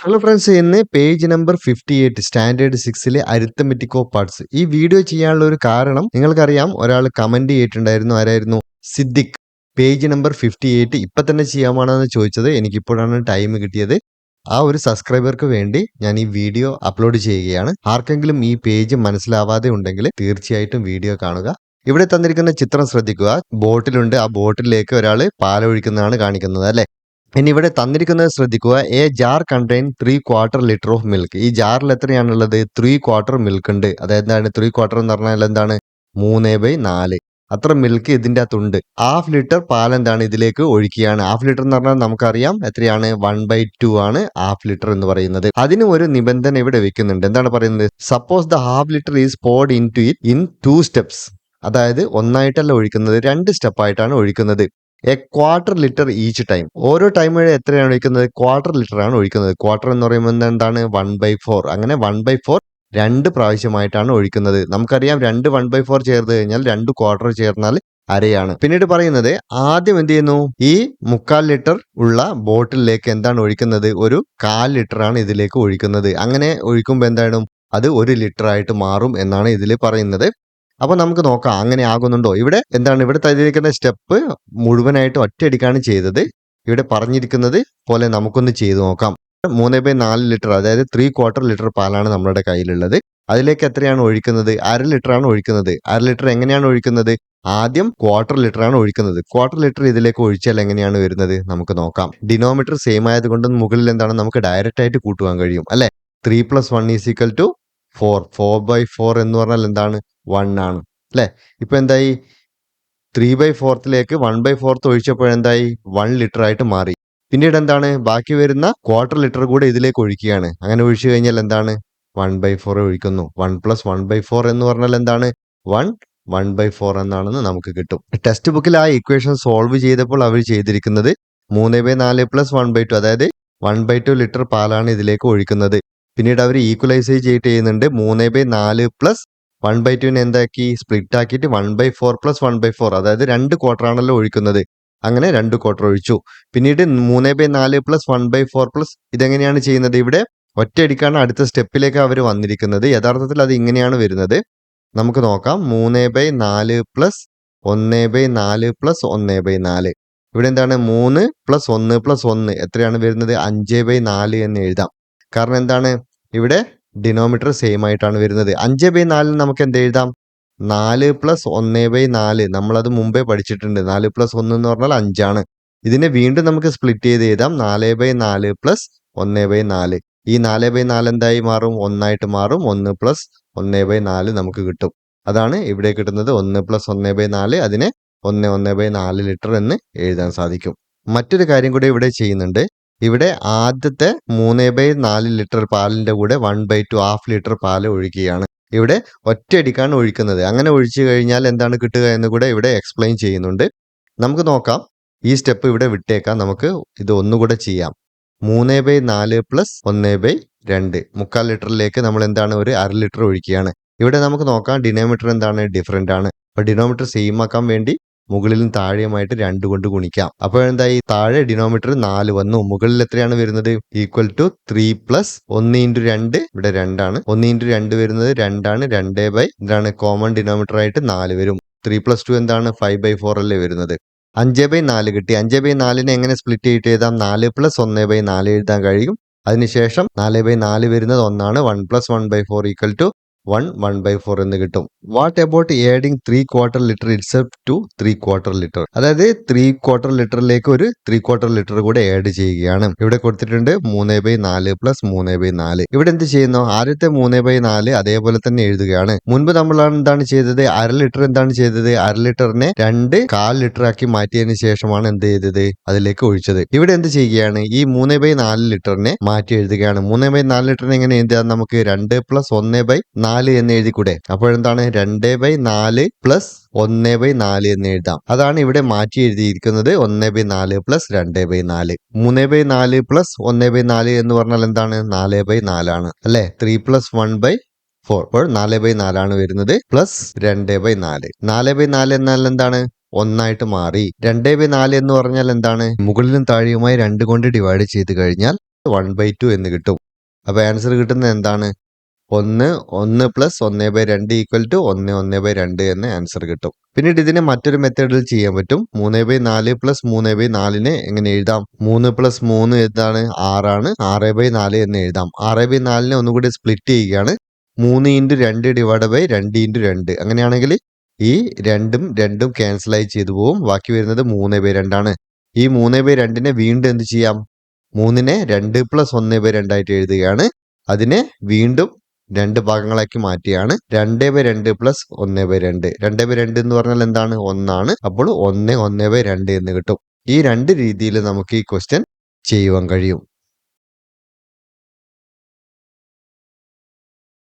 Hello friends, ഇന്ന് page number 58 standard 6ലെ arithmetic of parts. ഈ വീഡിയോ ചെയ്യാനുള്ള ഒരു കാരണം നിങ്ങൾക്കറിയാം, ഒരാൾ കമന്റ് ചെയ്തിട്ടുണ്ടായിരുന്നു. ആരായിരുന്നു? സിദ്ദിഖ്. പേജ് നമ്പർ 58 ഇപ്പൊ തന്നെ ചെയ്യാമാണോ എന്ന് ചോദിച്ചത്. എനിക്കിപ്പോഴാണ് ടൈം കിട്ടിയത്. ആ ഒരു സബ്സ്ക്രൈബർക്ക് വേണ്ടി ഞാൻ ഈ വീഡിയോ അപ്ലോഡ് ചെയ്യുകയാണ്. ആർക്കെങ്കിലും ഈ പേജ് മനസ്സിലാവാതെ ഉണ്ടെങ്കിൽ തീർച്ചയായിട്ടും വീഡിയോ കാണുക. ഇവിടെ തന്നിരിക്കുന്ന ചിത്രം ശ്രദ്ധിക്കുക. ബോട്ടിലുണ്ട്. ആ ബോട്ടിലേക്ക് ഒരാൾ പാലൊഴിക്കുന്നതാണ് കാണിക്കുന്നത്, അല്ലെ? ഇനി ഇവിടെ തന്നിരിക്കുന്നത് ശ്രദ്ധിക്കുക. A jar contain 3/4 litre of milk. ഈ ജാറിൽ എത്രയാണുള്ളത്? 3/4 മിൽക്ക് ഉണ്ട്. അതായത് എന്താണ് 3/4 എന്ന് പറഞ്ഞാൽ? എന്താണ്? 3/4. അത്ര മിൽക്ക് ഇതിന്റെ അകത്തുണ്ട്. ഹാഫ് ലിറ്റർ പാൽ എന്താണ് ഇതിലേക്ക് ഒഴിക്കുകയാണ്. ഹാഫ് ലിറ്റർ എന്ന് പറഞ്ഞാൽ നമുക്കറിയാം എത്രയാണ്? 1/2 ആണ് ഹാഫ് ലിറ്റർ എന്ന് പറയുന്നത്. അതിന് ഒരു നിബന്ധന ഇവിടെ വെക്കുന്നുണ്ട്. എന്താണ് പറയുന്നത്? Suppose the half litre is poured into it in 2 steps. അതായത് ഒന്നായിട്ടല്ല ഒഴിക്കുന്നത്, 2 സ്റ്റെപ്പായിട്ടാണ് ഒഴിക്കുന്നത്. A quarter litre each time. ഓരോ ടൈം എത്രയാണ് ഒഴിക്കുന്നത്? ക്വാർട്ടർ ലിറ്റർ ആണ് ഒഴിക്കുന്നത്. ക്വാർട്ടർ എന്ന് പറയുമ്പോൾ എന്താണ്? 1/4. അങ്ങനെ 1/4 2 പ്രാവശ്യമായിട്ടാണ് ഒഴിക്കുന്നത്. നമുക്കറിയാം 2 1/4 ചേർത്ത് കഴിഞ്ഞാൽ 2 ക്വാർട്ടർ ചേർന്നാൽ അരയാണ്. പിന്നീട് പറയുന്നത്, ആദ്യം എന്ത് ചെയ്യുന്നു? ഈ 3/4 ലിറ്റർ ഉള്ള ബോട്ടിലേക്ക് എന്താണ് ഒഴിക്കുന്നത്? ഒരു 1/4 ലിറ്റർ ആണ് ഇതിലേക്ക് ഒഴിക്കുന്നത്. അങ്ങനെ ഒഴിക്കുമ്പോൾ എന്താണ്? അത് 1 ലിറ്റർ ആയിട്ട് മാറും എന്നാണ് ഇതിൽ പറയുന്നത്. അപ്പൊ നമുക്ക് നോക്കാം അങ്ങനെ ആകുന്നുണ്ടോ. ഇവിടെ എന്താണ്? ഇവിടെ തന്നിരിക്കുന്ന സ്റ്റെപ്പ് മുഴുവനായിട്ട് ഒറ്റയടിക്കാണ് ചെയ്തത്. ഇവിടെ പറഞ്ഞിരിക്കുന്നത് പോലെ നമുക്കൊന്ന് ചെയ്തു നോക്കാം. 3/4 ലിറ്റർ, അതായത് 3/4 ലിറ്റർ പാലാണ് നമ്മുടെ കയ്യിലുള്ളത്. അതിലേക്ക് എത്രയാണ് ഒഴിക്കുന്നത്? 1/2 ലിറ്റർ ആണ് ഒഴിക്കുന്നത്. 1/2 ലിറ്റർ എങ്ങനെയാണ് ഒഴിക്കുന്നത്? ആദ്യം ക്വാർട്ടർ ലിറ്റർ ആണ് ഒഴിക്കുന്നത്. ക്വാർട്ടർ ലിറ്റർ ഇതിലേക്ക് ഒഴിച്ചാൽ എങ്ങനെയാണ് വരുന്നത്? നമുക്ക് നോക്കാം. ഡിനോമിനേറ്റർ സെയിം ആയതുകൊണ്ട് മുകളിൽ എന്താണ്? നമുക്ക് ഡയറക്റ്റ് ആയിട്ട് കൂട്ടുവാൻ കഴിയും, അല്ലെ? 3 + 1 = 4. 4/4 എന്ന് പറഞ്ഞാൽ എന്താണ്? 1 ആണ്, അല്ലെ? ഇപ്പൊ എന്തായി? 3/4 1/4 ഒഴിച്ചപ്പോൾ എന്തായി? 1 ലിറ്റർ ആയിട്ട് മാറി. പിന്നീട് എന്താണ്? ബാക്കി വരുന്ന ക്വാർട്ടർ ലിറ്റർ കൂടെ ഇതിലേക്ക് ഒഴിക്കുകയാണ്. അങ്ങനെ ഒഴിച്ചു കഴിഞ്ഞാൽ എന്താണ്? 1/4 ഒഴിക്കുന്നു. 1 + 1/4 എന്ന് പറഞ്ഞാൽ എന്താണ്? 1/4 എന്നാണെന്ന് നമുക്ക് കിട്ടും. ടെക്സ്റ്റ് ബുക്കിൽ ആ ഇക്വേഷൻ സോൾവ് ചെയ്തപ്പോൾ അവർ ചെയ്തിരിക്കുന്നത് 3/4 + 1/2, അതായത് 1/2 ലിറ്റർ പാലാണ് ഇതിലേക്ക് ഒഴിക്കുന്നത്. പിന്നീട് അവർ ഈക്വലൈസ് ചെയ്യുന്നുണ്ട്. 3/4 + 1/2 എന്താക്കി? സ്പ്ലിറ്റ് ആക്കിയിട്ട് 1/4 + 1/4, അതായത് 2 ക്വാർട്ടർ ആണല്ലോ ഒഴിക്കുന്നത്. അങ്ങനെ 2 ക്വാർട്ടർ ഒഴിച്ചു. പിന്നീട് 3/4 + 1/4 ഇതെങ്ങനെയാണ് ചെയ്യുന്നത്? ഇവിടെ ഒറ്റയടിക്കാണ് അടുത്ത സ്റ്റെപ്പിലേക്ക് അവർ വന്നിരിക്കുന്നത്. യഥാർത്ഥത്തിൽ അത് ഇങ്ങനെയാണ് വരുന്നത്. നമുക്ക് നോക്കാം. 3/4 + 1/4 + 1/4. ഇവിടെ എന്താണ്? 3 + 1 + 1 എത്രയാണ് വരുന്നത്? 5/4 എന്ന് എഴുതാം. കാരണം എന്താണ്? ഇവിടെ ഡിനോമിനേറ്റർ സെയിം ആയിട്ടാണ് വരുന്നത്. 5/4 നമുക്ക് എന്ത് എഴുതാം? 4 + 1/4. നമ്മളത് മുമ്പേ പഠിച്ചിട്ടുണ്ട്. 4 + 1 എന്ന് പറഞ്ഞാൽ 5 ആണ്. ഇതിനെ വീണ്ടും നമുക്ക് സ്പ്ലിറ്റ് ചെയ്ത് എഴുതാം. 4/4 + 1/4. ഈ 4/4 എന്തായി മാറും? 1 ആയിട്ട് മാറും. 1 + 1/4 നമുക്ക് കിട്ടും. അതാണ് ഇവിടെ കിട്ടുന്നത്. 1 + 1/4. അതിനെ 1/4 ലിറ്റർ എന്ന് എഴുതാൻ സാധിക്കും. മറ്റൊരു കാര്യം കൂടി ഇവിടെ ചെയ്യുന്നുണ്ട്. ഇവിടെ ആദ്യത്തെ 3/4 ലിറ്റർ പാലിന്റെ കൂടെ 1/2 ഹാഫ് ലിറ്റർ പാൽ ഒഴിക്കുകയാണ്. ഇവിടെ ഒറ്റയടിക്കാണ് ഒഴിക്കുന്നത്. അങ്ങനെ ഒഴിച്ചു കഴിഞ്ഞാൽ എന്താണ് കിട്ടുക എന്ന് കൂടെ ഇവിടെ എക്സ്പ്ലെയിൻ ചെയ്യുന്നുണ്ട്. നമുക്ക് നോക്കാം. ഈ സ്റ്റെപ്പ് ഇവിടെ വിട്ടേക്കാം. നമുക്ക് ഇത് ഒന്നുകൂടെ ചെയ്യാം. 3/4 + 1/2. 3/4 ലിറ്ററിലേക്ക് നമ്മൾ എന്താണ്? ഒരു 1/2 ലിറ്റർ ഒഴിക്കുകയാണ്. ഇവിടെ നമുക്ക് നോക്കാം. ഡിനോമിനേറ്റർ എന്താണ്? ഡിഫറെന്റ് ആണ്. അപ്പൊ ഡിനോമിനേറ്റർ സെയിം ആക്കാൻ വേണ്ടി മുകളിലും താഴെയുമായിട്ട് 2 കൊണ്ട് ഗുണിക്കാം. അപ്പോൾ എന്തായി? താഴെ ഡിനോമിനേറ്റർ 4 വന്നു. മുകളിൽ എത്രയാണ് വരുന്നത്? = 3 + 1 × 2. ഇവിടെ 2 ആണ്. 1 × 2 വരുന്നത് 2 ആണ്. 2/, എന്താണ്? കോമൺ ഡിനോമിനേറ്റർ ആയിട്ട് 4 വരും. 3 + 2 എന്താണ്? 5/4 അല്ലേ വരുന്നത്. 5/4 കിട്ടി. 5/4നെ എങ്ങനെ സ്പ്ലിറ്റ് ചെയ്തിട്ട് എഴുതാം? 4 + 1/4 എഴുതാൻ കഴിയും. അതിനുശേഷം 4/4 വരുന്നത് 1 ആണ്. 1 + 1/4 = 1/4 എന്ന് കിട്ടും. What about adding 3/4 litre itself to 3/4 litre? അതായത് 3/4 ലിറ്ററിലേക്ക് ഒരു 3/4 ലിറ്റർ കൂടെ ആഡ് ചെയ്യുകയാണ്. ഇവിടെ കൊടുത്തിട്ടുണ്ട് 3/4 + 3/4. ഇവിടെ എന്ത് ചെയ്യുന്നു? ആദ്യത്തെ 3/4 അതേപോലെ തന്നെ എഴുതുകയാണ്. മുൻപ് നമ്മൾ എന്താണ് ചെയ്തത്? 1/2 ലിറ്റർ എന്താണ് ചെയ്തത്? 1/2 ലിറ്ററിനെ 2/4 ലിറ്റർ ആക്കി മാറ്റിയതിന് ശേഷമാണ് എന്ത് ചെയ്തത്? അതിലേക്ക് ഒഴിച്ചത്. ഇവിടെ എന്ത് ചെയ്യുകയാണ്? ഈ 3/4 ലിറ്ററിനെ മാറ്റി എഴുതുകയാണ്. 3/4 ലിറ്ററിനെ എങ്ങനെ എഴുതാം? നമുക്ക് 2 + 1/4 എന്ന് എഴുതിക്കൂടെ? അപ്പോഴെന്താണ്? 2/4 + 1/4 എന്ന് എഴുതാം. അതാണ് ഇവിടെ മാറ്റി എഴുതിയിരിക്കുന്നത്. 1/4 + 2/4. 3/4 + 1/4 എന്ന് പറഞ്ഞാൽ എന്താണ്? 4/4 ആണ്, അല്ലെ? 3 + 1/4. അപ്പോൾ 4/4 ആണ് വരുന്നത്. പ്ലസ് 2/4. 4/4 എന്നാൽ എന്താണ്? 1 ആയിട്ട് മാറി. 2/4 എന്ന് പറഞ്ഞാൽ എന്താണ്? മുകളിലും താഴെയുമായി 2 കൊണ്ട് ഡിവൈഡ് ചെയ്ത് കഴിഞ്ഞാൽ 1/2 എന്ന് കിട്ടും. അപ്പോൾ ആൻസർ കിട്ടുന്നത് എന്താണ്? 1 പ്ലസ് 1/2 ഈക്വൽ ടു 1/2 എന്ന ആൻസർ കിട്ടും. പിന്നീട് ഇതിനെ മറ്റൊരു മെത്തേഡിൽ ചെയ്യാൻ പറ്റും. 3/4 പ്ലസ് 3/4നെ എങ്ങനെ എഴുതാം? 3 പ്ലസ് 3 എന്താണ്? 6 6/4 എന്ന് എഴുതാം. 6/4നെ ഒന്നുകൂടി സ്പ്ലിറ്റ് ചെയ്യുകയാണ്. 3 ഇൻറ്റു 2 ഡിവൈഡ് ബൈ 2 ഇൻറ്റു 2. അങ്ങനെയാണെങ്കിൽ ഈ രണ്ടും ക്യാൻസലായി ചെയ്തു പോകും. ബാക്കി വരുന്നത് 3/2 ആണ്. ഈ 3/2നെ വീണ്ടും എന്ത് ചെയ്യാം? 3നെ 2 പ്ലസ് 1/2 ആയിട്ട് എഴുതുകയാണ്. അതിനെ വീണ്ടും 2 ഭാഗങ്ങളാക്കി മാറ്റിയാണ് 2/2 പ്ലസ് 1/2. 2/2 എന്ന് പറഞ്ഞാൽ എന്താണ്? 1 ആണ്. അപ്പോൾ 1/2 എന്ന് കിട്ടും. ഈ 2 രീതിയിൽ നമുക്ക് ഈ ക്വസ്റ്റ്യൻ ചെയ്യുവാൻ കഴിയും.